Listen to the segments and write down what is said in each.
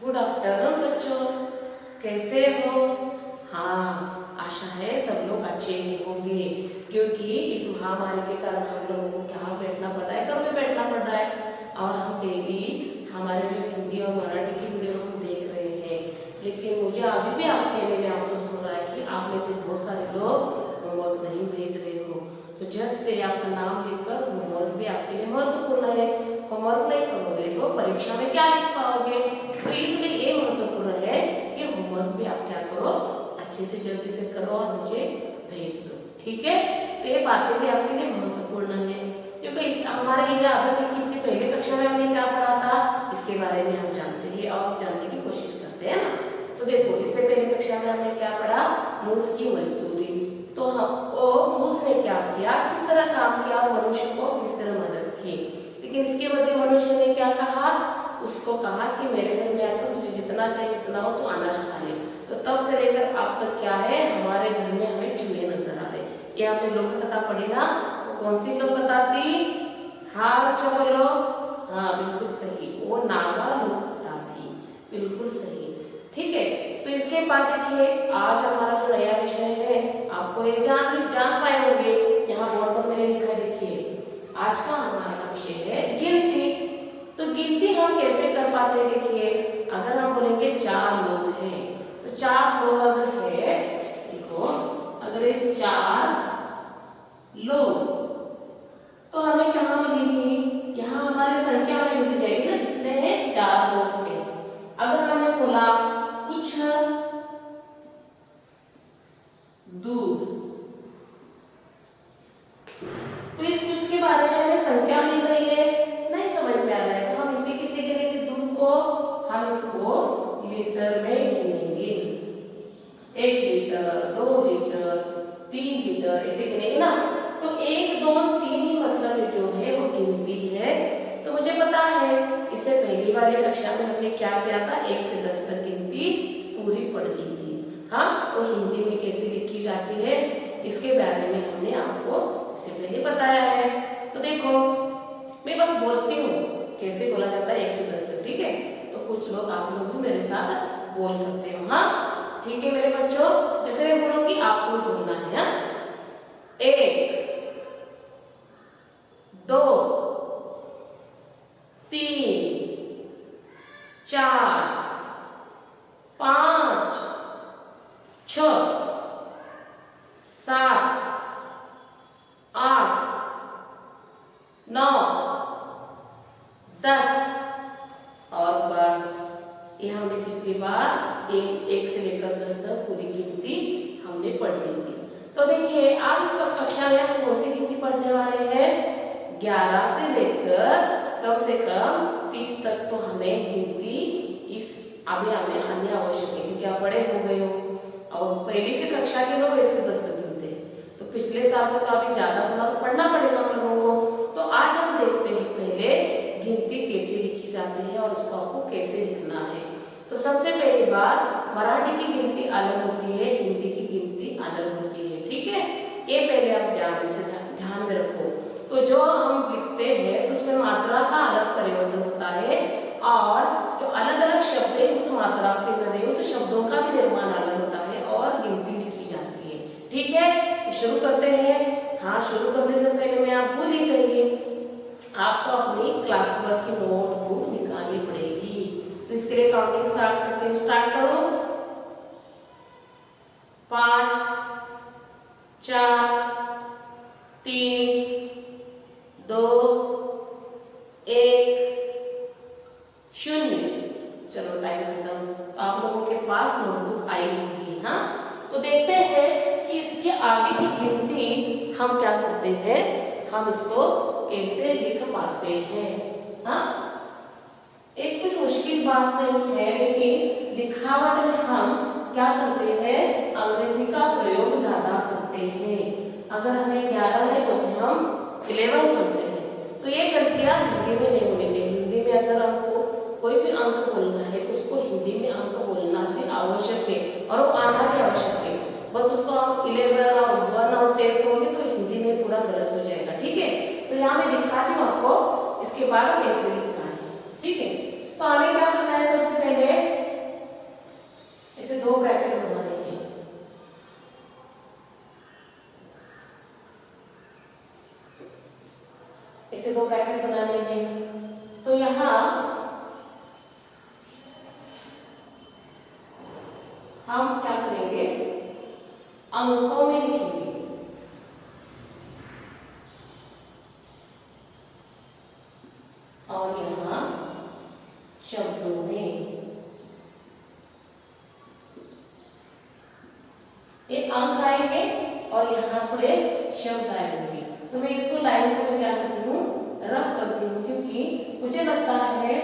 Good afternoon बच्चों, कैसे हो? हाँ, आशा है सब लोग अच्छे ही होंगे, क्योंकि इस महामारी के कारण हम लोगों को कहाँ बैठना पड़ रहा है, घर में बैठना पड़ रहा है। और हम डेली हमारे जो हिंदी और मराठी की वीडियो हम देख रहे हैं, लेकिन मुझे अभी भी आप कहने में अफसोस हो रहा है कि आप में से बहुत सारे लोग होमवर्क नहीं भेज रहे हो। तो जल्द से आपका नाम लिखकर होमवर्क भी आपके लिए महत्वपूर्ण है। होमवर्क नहीं करोगे तो परीक्षा में क्या लिख पाओगे? तो इसलिए ये महत्वपूर्ण है कि होमवर्क भी आप क्या करो, अच्छे से जल्दी से करो और मुझे भेज दो, ठीक है? तो ये बातें भी आपके लिए महत्वपूर्ण है, क्योंकि इस हमारे ये आदत है कि इससे पहले कक्षा में हमने क्या पढ़ा था, इसके बारे में हम जानते हैं और जानने की कोशिश करते हैं ना। तो देखो, इससे पहले कक्षा में हमने क्या पढ़ा, मूस की मजदूरी। तो हम मूस ने क्या किया, किस तरह काम किया और मनुष्य को किस तरह मदद की। लेकिन इसके बदले मनुष्य ने क्या कहा, उसको कहा कि मेरे घर में आकर तुझे जितना चाहिए उतना हो तो अनाज खा ले। तो तब से लेकर अब तक क्या है, हमारे घर में हमें चूहे नजर आ रहे। ये हमने लोक कथा पढ़ी ना, वो कौन सी लोक कथा थी? हाँ बच्चों बोलो। हाँ बिल्कुल सही, वो नागा लोक कथा थी, बिल्कुल सही। ठीक है, तो इसके बाद देखिए आज हमारा जो नया विषय है, आपको ये जान पाए होंगे। यहाँ बोर्ड पर मैंने लिखा है, देखिए आज का हमारा विषय है गिनती। तो गिनती हम कैसे कर पाते हैं? देखिए, अगर हम बोलेंगे 4 लोग हैं, तो 4 लोग अगर है, देखो अगर ये 4 लोग, तो हमें कहाँ मिलेगी? यहाँ हमारी संख्या हमें मिल जाएगी ना, कितने हैं? 4 लोग हैं। अगर हमने बोला कुछ दूध, तो इस कुछ के बारे में हमें संख्या मिल रही है, नहीं समझ में आ रहा है, तो हम इसे किसे गिनेंगे? दूध को हम इसको लीटर में गिनेंगे। 1 लीटर, 2 लीटर, 3 लीटर, इसे गिनेंगे ना। तो 1, 2, 3 ही मतलब जो है वो गिनती है। तो मुझे पता है, इससे पहली वाली कक्षा में हमने क्या किया था, 1 से 10 तक गिनती पूरी पढ़ ली थी। हाँ, वो हिंदी में कैसे लिखी जाती है इसके बारे में हमने आपको इससे पहले बताया है। तो देखो, मैं बस बोलती हूँ कैसे बोला जाता है 1 से 10 तक, ठीक है? तो कुछ लोग, आप लोग भी मेरे साथ बोल सकते हो। हाँ ठीक है मेरे बच्चों, जैसे मैं बोलूंगी आपको भी बोलना है। हाँ, 1, 2, 3, 4, 5, 6, 7, 8, 9, 10 और बस। ये हमने पिछली बार 1 से लेकर 10 तक पूरी गिनती हमने पढ़ ली थी। तो देखिए, आप इस वक्त कक्षा में हम कौन सी गिनती पढ़ने वाले हैं? 11 से लेकर कम से कम 30 तक तो हमें गिनती इस अभी हमें आने आवश्यक है, क्योंकि आप बड़े हो गए हो। और पहली की कक्षा के लोग 1 से 10 तक गिनते हैं, तो पिछले साल से तो अभी ज्यादा थोड़ा पढ़ना पड़ेगा हम लोगों को। तो आज हम देखते हैं पहले गिनती कैसे लिखी जाती है और उसको आपको कैसे लिखना है। तो सबसे पहली बात, मराठी की गिनती अलग होती है, हिंदी की गिनती अलग होती है, ठीक है? ये पहले आप ध्यान में रखो। तो जो हम लिखते हैं तो उसमें मात्रा का अलग परिवर्तन होता है, और जो अलग अलग शब्द है उस मात्रा के जरिए उस शब्दों का भी निर्माण अलग होता है और गिनती लिखी जाती है, ठीक है? तो शुरू करते हैं। हाँ, शुरू करने से पहले मैं आप भूल ही गई, आपको अपनी क्लास वर्क की नोटबुक निकालनी पड़ेगी। तो इसके लिए काउंटिंग स्टार्ट करते हैं। स्टार्ट करो। 5, 4, 3, 2, 1, 0। चलो टाइम खत्म। तो आप लोगों के पास नोटबुक आई होगी। हाँ, तो देखते हैं कि इसके आगे की गिनती हम क्या करते हैं, हम इसको कैसे लिख पाते हैं। हाँ, एक कुछ मुश्किल बात नहीं है, लेकिन लिखावट में हम क्या करते हैं, अंग्रेजी का प्रयोग ज्यादा करते हैं। अगर हमें 11 नहीं बोलते, हम 11 बोलते हैं। तो ये गलतियां हिंदी में नहीं होनी चाहिए। हिंदी में अगर हमको कोई भी अंक बोलना है तो उसको हिंदी में अंक बोलना भी आवश्यक है, और वो आना भी आवश्यक है। बस उसको आप 11 और 1 और 10 कहोगे तो हिंदी में पूरा गलत हो जाएगा, ठीक है? तो यहाँ मैं दिखाती हूँ आपको इसके बाद कैसे लिखना है, ठीक है? तो हमें क्या करना है, सबसे पहले शब्दों में। ये अंक आएंगे और यहाँ थोड़े शब्द आएंगे। तो मैं इसको लाइन को मैं क्या करती हूँ, रफ करती हूँ, क्योंकि मुझे लगता है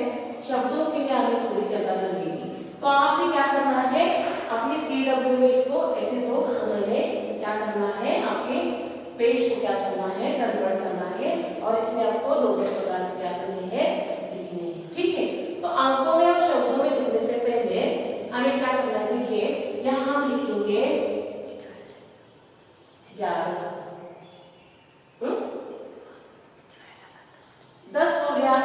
शब्दों के लिए आगे थोड़ी जगह लगेगी। तो आपने क्या करना है, अपनी CW में इसको ऐसे दो खाने में क्या करना है, आपके पेज को क्या करना है, कन्वर्ट करना है, और इसमें आपको दो प्रकार से क्या करनी है, लिखनी है। ठीक है, तो अंकों में और शब्दों में लिखने से पहले हमें क्या करना है, देखिए यहाँ हम लिखेंगे 11, 10 हो गया,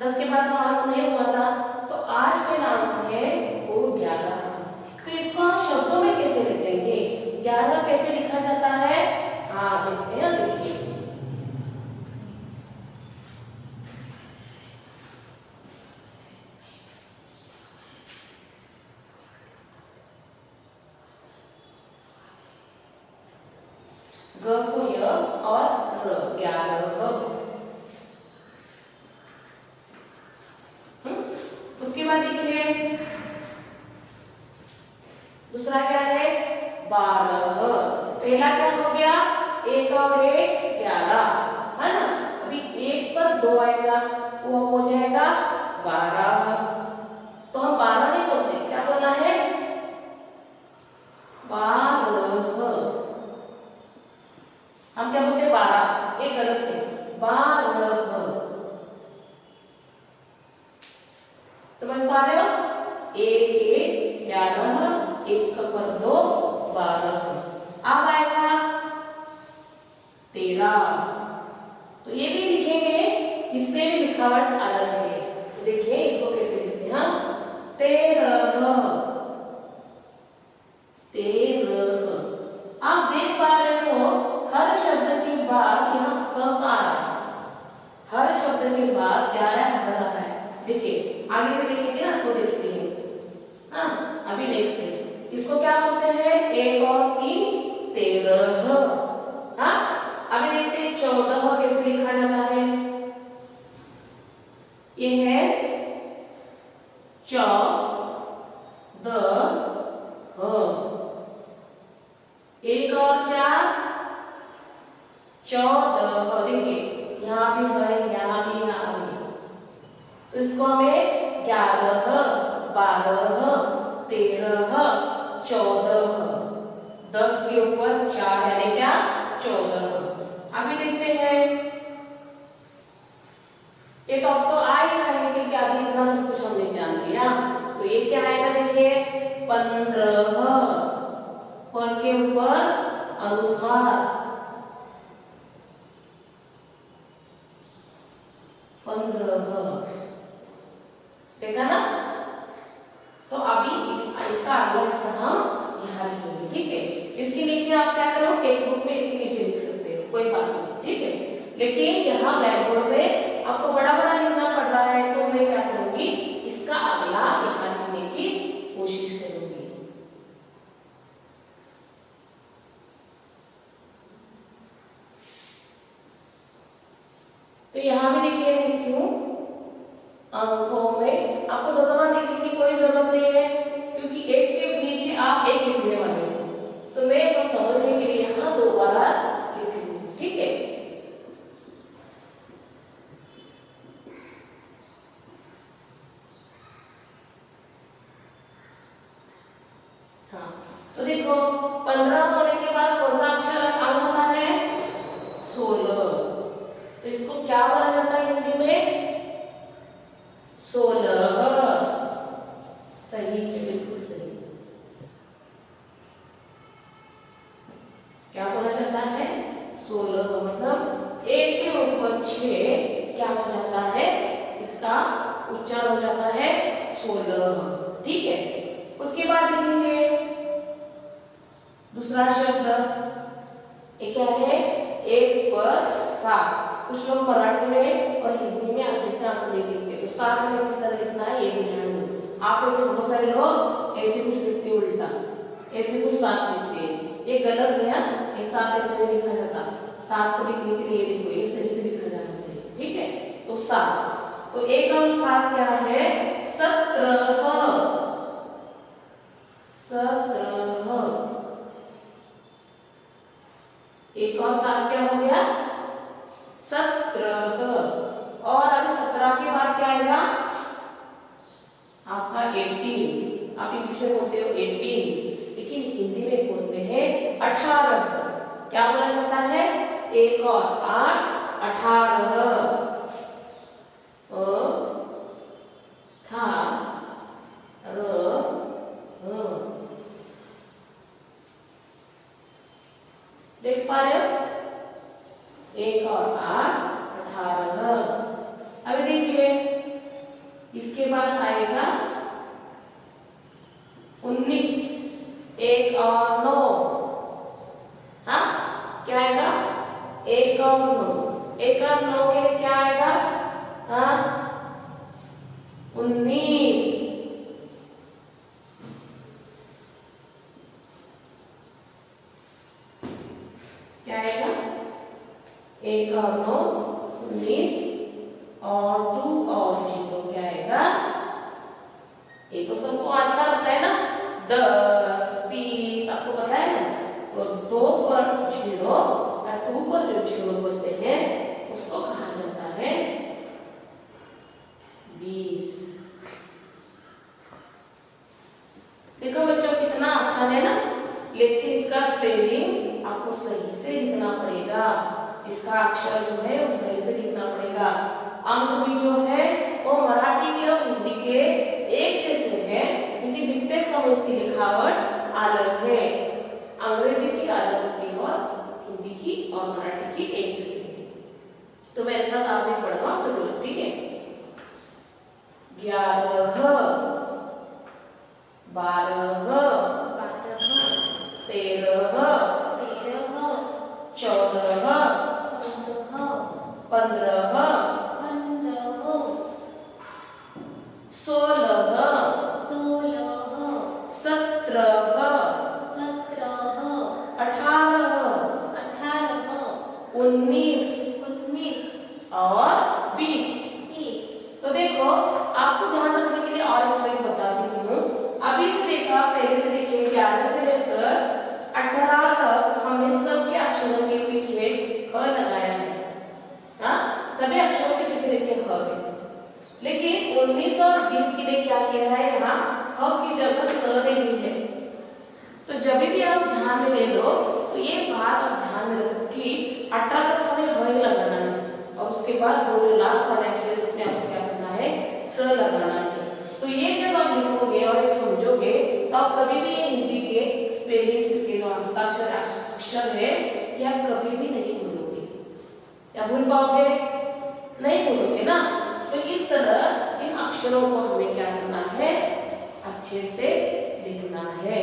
10 के बाद हमारा नहीं हुआ था, तो आज मेरा अंक है वो 11। तो इसको हम शब्दों में कैसे लिखेंगे, 11 कैसे लिखा जाता है, हाँ लिखते हैं, देखिए ग को य और र, 11। उसके बाद देखिए दूसरा क्या है, 12। पहला क्या हो गया, 1 और 1 11, है ना। अभी 1 पर 2 आएगा, वो हो जाएगा 12। तो हम 12 नहीं बोलते, क्या बोलना है, 12। हम क्या बोलते, 12, ये गलत है, 12। समझ पा रहे हो, 1 1 11, 1 पर 2 12। अब आएगा 13। तो ये भी लिखेंगे, इसमें भी लिखावट अलग है। तो देखिए इसको कैसे लिखते हैं, 13। 13। आप देख पा रहे हो हर शब्द के बाद यहाँ ह आ रहा है, हर शब्द के बाद क्या है, ह रहा है। देखिए आगे भी देखेंगे ना, तो देखते हैं। हाँ अभी नेक्स्ट है, इसको क्या बोलते हैं, 1 और 3 13। हाँ अभी देखते हैं 14 कैसे लिखा जाता है। ये है 14। 1 और 4 14। देखिए यहाँ भी है, यहाँ भी, यहाँ भी। तो इसको हमें 11 12 13 14, 10 के ऊपर 4 यानी क्या, 14। अभी देखते हैं, ये तो आपको आ ही रहा है कि क्या अभी इतना सब कुछ हमने जान लिया। तो ये क्या आएगा, देखिए 15, प के ऊपर अनुस्वार, 15। देखा ना। तो अभी इसका अगला हिस्सा हम यहाँ लिखेंगे, ठीक है। इसके नीचे आप क्या करो, टेक्स्ट बुक में इसके नीचे लिख सकते हो, कोई बात नहीं, ठीक है। लेकिन यहाँ ब्लैक बोर्ड में आपको बड़ा बड़ा लिखना पड़ रहा है, तो मैं क्या करूंगी, इसका अगला यहाँ लिखने की कोशिश करूंगी। तो यहाँ भी देखिए, लिखती हूँ अंकों में। आपको दो दफा लिखने की कोई जरूरत नहीं है, क्योंकि एक के नीचे आप एक लिखने वाले हैं। तो मैं तो समझने के लिए यहाँ दोबारा लिख रही हूँ, ठीक है। हाँ तो देखो 15 होने के बाद कौन सा अक्षर अंक होता है, 16। तो इसको क्या बोला जाता है हिंदी में, 16। सही है, बिल्कुल सही। क्या बोला जाता है, 16। मतलब 1 के ऊपर 6 क्या हो जाता है, इसका उच्चारण हो जाता है 16, ठीक है। उसके बाद लिखेंगे दूसरा शब्द, ये क्या है, 1 पर 7। कुछ लोग मराठी में और हिंदी में अच्छे से अंक नहीं लिखते, तो 7 में किस तरह लिखना है ये भी ध्यान दो। आप ऐसे बहुत सारे लोग ऐसे कुछ लिखते उल्टा, ऐसे कुछ 7 लिखते हैं, ये गलत है। ये 7 ऐसे नहीं लिखा जाता, 7 को लिखने के लिए लिखो, ये सही से लिखा जाना चाहिए, ठीक है। तो 7, तो 1 और 7 क्या है, आपका 18, आप इंग्लिश में बोलते हो 18, लेकिन हिंदी में बोलते हैं 18। क्या बोला जाता है? 1 और 8 18। था र देख पा रहे हो? 1 और 8 18। अभी देखिए इसके बाद आएगा 19, 1 और 9। हाँ क्या आएगा? 1 और 9, 1 और 9 के लिए क्या आएगा? हाँ 19। क्या आएगा? 1 और 9 19 और 2 और 0 क्या आएगा? ये तो सबको अच्छा लगता है ना, 10 30 आपको पता है ना। तो 2 पर 0 या 2 पर जो 0 बोलते हैं उसको कहा जाता है 20। देखो बच्चों कितना आसान है ना, लेकिन इसका स्पेलिंग आपको सही से लिखना पड़ेगा। इसका अक्षर जो है वो सही से लिखना पड़ेगा। अंक भी जो है वो मराठी के और हिंदी के एक जैसे हैं, लेकिन लिखते समय इसकी लिखावट अलग है। अंग्रेजी की अलग होती है और हिंदी की और मराठी की एक जैसी है। तो मेरे साथ आप भी पढ़वा सको, ठीक है? 11 12 13 14 15 16 17 18 19 और 20। तो देखो आपको ध्यान रखने के लिए और एक ट्रिक बताती हूँ। अभी से देखा, पहले से देखिए 11 से लेकर 18 तक हमने सबके अक्षरों के पीछे ख लगाया है। हाँ सभी अक्षरों के पीछे देखिए ख है, लेकिन 19 और 20 के लिए क्या किया है? यहाँ ख की जगह स ले ली है। तो जब भी आप ध्यान में ले लो तो ये बात आप ध्यान में रखो कि 18 तक हमें ह ही लगाना है और उसके बाद दो जो लास्ट वाले अक्षर उसमें आपको क्या करना है? स लगाना है। तो ये जब आप लिखोगे और ये समझोगे तो आप कभी भी ये हिंदी के स्पेलिंग्स, इसके जो हस्ताक्षर अक्षर है, ये आप कभी भी नहीं भूलोगे। क्या भूल पाओगे? नहीं भूलोगे ना। तो इस तरह इन अक्षरों को हमें क्या करना है? अच्छे से लिखना है।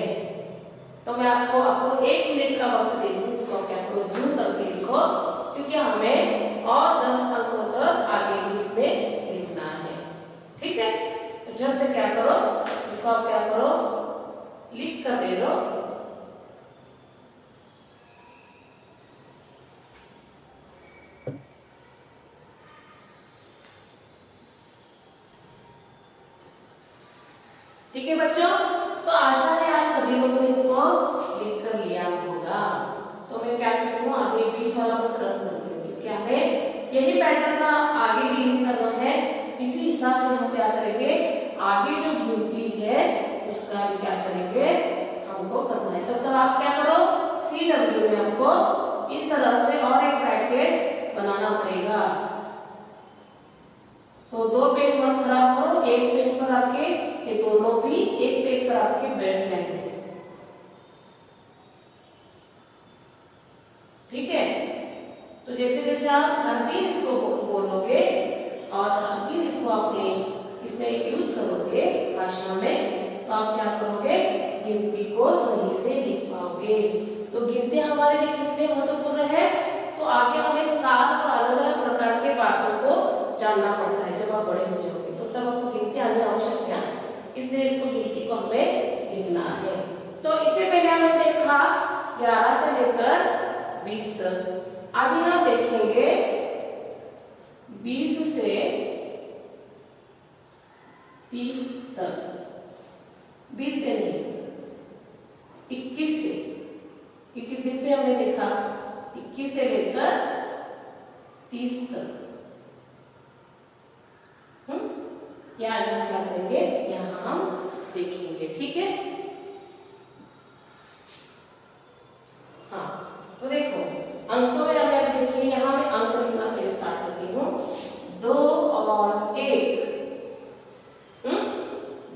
तो मैं आपको 1 मिनट का वक्त देती हूँ, इसको क्या करो जूम करके लिखो, क्योंकि हमें और 10 अंकों तक आगे भी इसमें लिखना है। ठीक है? तो झट से क्या करो, इसको आप क्या करो लिख कर दे दो। ठीक है बच्चों, तो आशा है आप सभी लोगों ने इसको लिख कर लिया होगा। तो मैं क्या करती हूँ, आगे बीच वाला बस रद्द करती हूँ, क्योंकि हमें यही पैटर्न का आगे भी यूज करना है। इसी हिसाब से हम क्या करेंगे, आगे जो गिनती है उसका भी क्या करेंगे, हमको करना है। तब तक आप क्या करो, CW में आपको इस तरह से और एक पैकेट बनाना पड़ेगा। तो 2 पेज मत खराब करो, 1 पेज पर आपके ये दोनों भी 1 पेज पर आपके बैठ जाएंगे। ठीक है? तो जैसे जैसे आप हर दिन इसको बोलोगे और हर दिन इसको आपने इसमें यूज करोगे भाषा में, तो आप क्या करोगे, गिनती को सही से लिख पाओगे। तो गिनती हमारे लिए किस लिए महत्वपूर्ण है? तो आगे हमें 7 अलग अलग प्रकार के बातों को जानना पड़ता है। जब आप बड़े हो जाओगे तो तब आपको गिनती आनी आवश्यक है, इसलिए इसको गिनती को हमें लिखना है। तो इससे पहले हमने देखा 11 से लेकर 20 तक। अभी हम देखेंगे 20 से 30 तक। 20 से नहीं, 21 से, क्योंकि 20 में हमने देखा 21 से लेकर 30 तक। यहाँ हम क्या करेंगे, यहाँ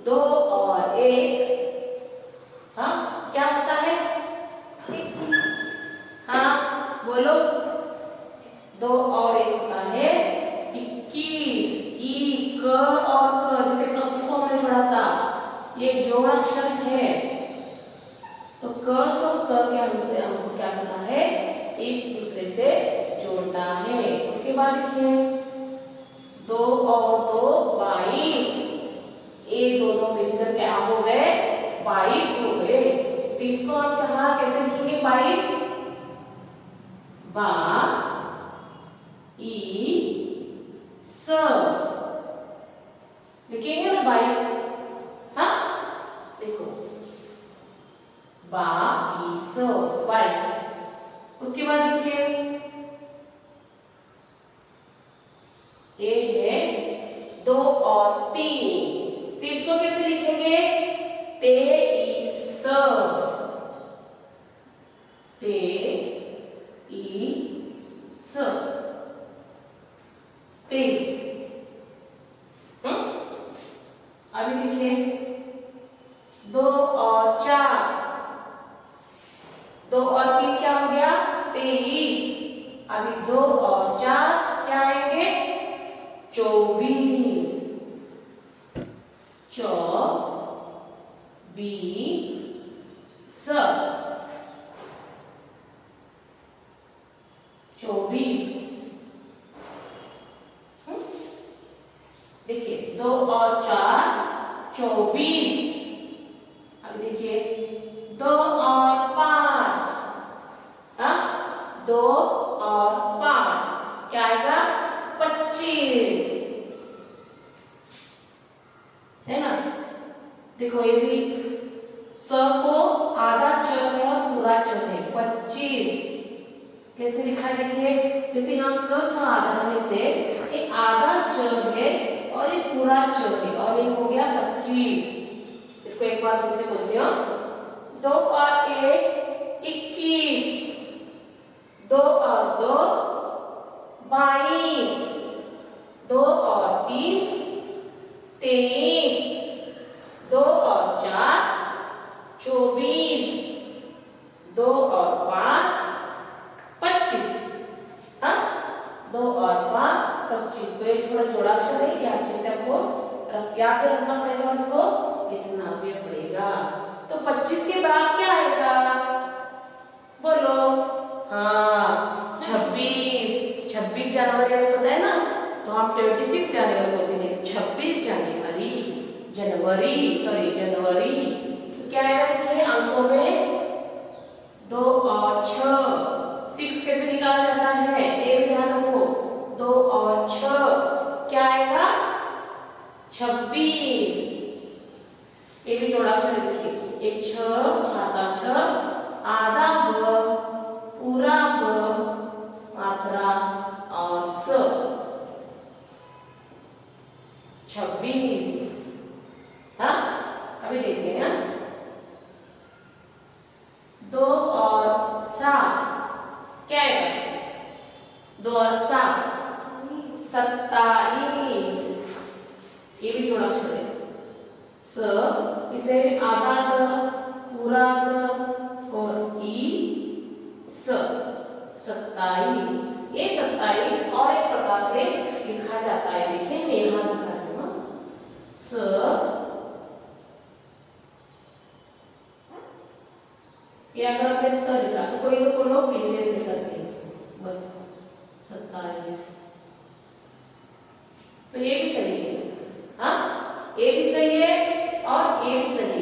दो और एक, हाँ क्या होता है? हाँ बोलो, दो और एक होता है 21। ई क और क, जैसे क को हमने पढ़ा था, ये जोड़ अक्षर है, तो क को क के हमसे हमको क्या करना है? एक दूसरे से जोड़ना है। उसके बाद लिखिए दो और दो 22, ये दोनों मिलकर क्या हो गए? 22 हो गए। तो इसको आप यहाँ कैसे लिखेंगे? 22 बा ई स लिखेंगे ना 22। हाँ देखो बा ई स 22। उसके बाद देखिए ये है दो और तीन, तो इसको कैसे लिखेंगे? 23 23। अभी देखिए दो और चार, दो और तीन क्या हो गया? 23। अभी दो और चार क्या आएंगे? 24। 24। देखिए दो और चार 24। अब देखिए दो और पांच, दो और पांच क्या आएगा? 25, है ना? देखो ये भी स को आधा च है और पूरा च है, 25 कैसे लिखा? देखिए जैसे यहाँ क का आधा होने से एक आधा च है और एक पूरा च है, और ये हो गया 25। इसको एक बार फिर से बोलते हो, दो और एक 21, दो और दो 22, दो और तीन 23, दो और चार 24, दो और पांच 25। हाँ दो और पांच 25। तो ये थोड़ा जोड़ा अक्षर है, ये अच्छे से आपको याद पे रखना पड़ेगा, इसको लिखना भी पड़ेगा। तो 25 के बाद क्या आएगा? बोलो। हाँ 26। 26 जनवरी हमें पता है ना, तो हम 26 जनवरी बोलते हैं, 26 जनवरी, जनवरी। तो क्या आएगा? देखिए अंकों में दो और छह, 6 कैसे निकाला जाता है? एक ध्यान रखो, दो और छह क्या आएगा? 26। ये भी जोड़ा अक्षर देखिए, एक छ छाता छ, आधा ब, पूरा ब, मात्रा और स, 26। हाँ अभी देखिए ना, दो और सात क्या है? दो और सात 27। ये भी जोड़ा अक्षर है, स इसे आधा द, पूरा द और ई स, 27। ये 27 और एक प्रकार से लिखा जाता है। देखिए मैं यहाँ दिखाती हूँ, स ये अगर आपने त लिखा तो कोई तो लोग ऐसे ऐसे करते हैं इसको, बस 27। तो ये भी सही है, हाँ ये भी सही है और ये भी सही है,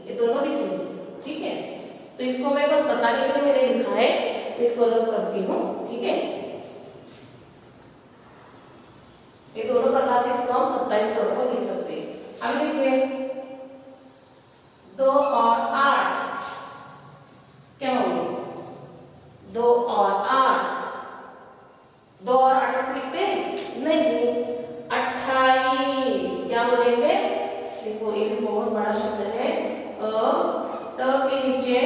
ये दोनों भी सही है। ठीक है, तो इसको मैं बस बताने के लिए मैंने लिखा है, इसको लग करती हूँ। ठीक है, ये दोनों प्रकार से इसको हम 27 तौर पर लिख सकते हैं। अब देखिए दो और आठ क्या होंगे? दो और आठ, दो और आठ से लिखते हैं नहीं, 28 क्या बोलेंगे? देखो ये भी बहुत बड़ा शब्द है, ट के नीचे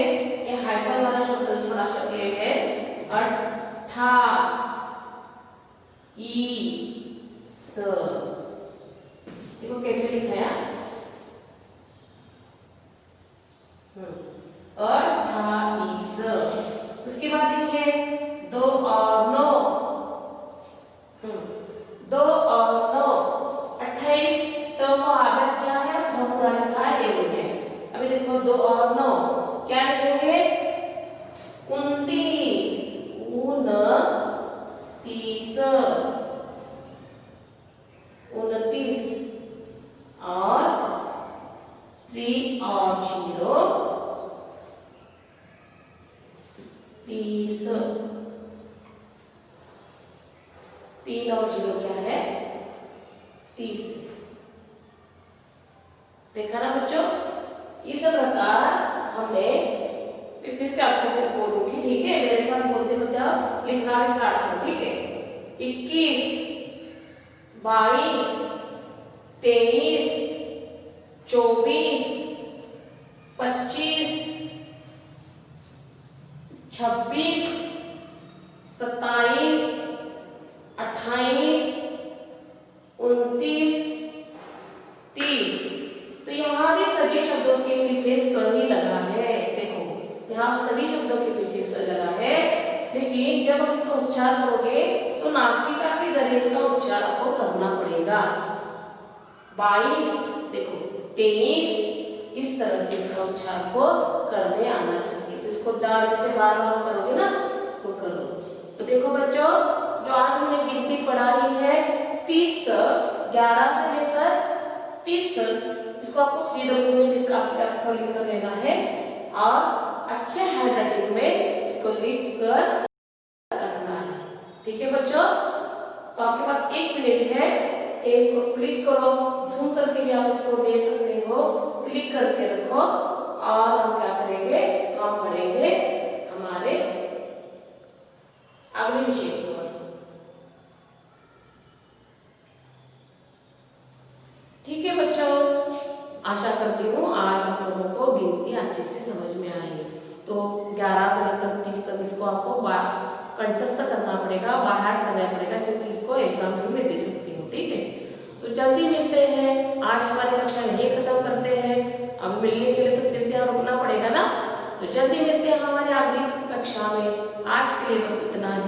ये हाइपर वाला शब्द थोड़ा सा ये है, अट्ठा ई स। देखो कैसे लिखा है, 28। उसके बाद देखिए 2 और 9, 2 और 9 28। तो को आगे क्या है, तो पूरा लिखा है एवं है। अभी देखो 2 और 9 क्या लिखेंगे, 29, 29 और 3 और 0 30। 3 और 0 क्या है, 30। देखा ना बच्चों, इस प्रकार हमने, फिर से आपको मैं बोलूंगी, ठीक है, मेरे साथ बोलते मतलब लिखना स्टार्ट करो, ठीक है। 21, 22, 23, 24, 25, 26, 27, 28, 29, 30। तो यहाँ भी सभी शब्दों के पीछे स ही लगा है। देखो यहाँ सभी शब्दों के पीछे स लगा है, लेकिन जब आप इसका उच्चार करोगे तो नासिका के जरिए इसका उच्चार आपको करना पड़ेगा। 22, देखो 23, इस तरह से इसका उच्चार को करने आना चाहिए। तो इसको जैसे बार बार करोगे ना, इसको करो। तो देखो बच्चों, जो आज हमने गिनती पढ़ाई है 30 तक, 11 से लेकर 30 तक, इसको आपको सीधे में लिख कर लेना है और अच्छे हैंडराइटिंग में इसको लिख कर रखना है, ठीक है बच्चों। तो आपके पास 1 मिनट है, इसको क्लिक करो, जूम करके भी आप इसको दे सकते हो, क्लिक करके रखो और हम क्या करेंगे, हम पढ़ेंगे हमारे अगले विषय की ओर। ठीक है बच्चों, आशा करती हूँ आज आप लोगों को गिनती अच्छे से समझ में आई। तो 11 से लेकर 30 तक इसको आपको कंठस्थ करना पड़ेगा, बाहर करना पड़ेगा, क्योंकि इसको एग्जाम में दे सकती हूँ, ठीक है। तो जल्दी मिलते हैं, आज हमारी कक्षा नहीं खत्म करते हैं, अब मिलने के लिए तो फिर से रुकना पड़ेगा ना। तो जल्दी मिलते हैं हमारे अगली कक्षा में। आज के लिए बस इतना ही,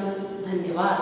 धन्यवाद।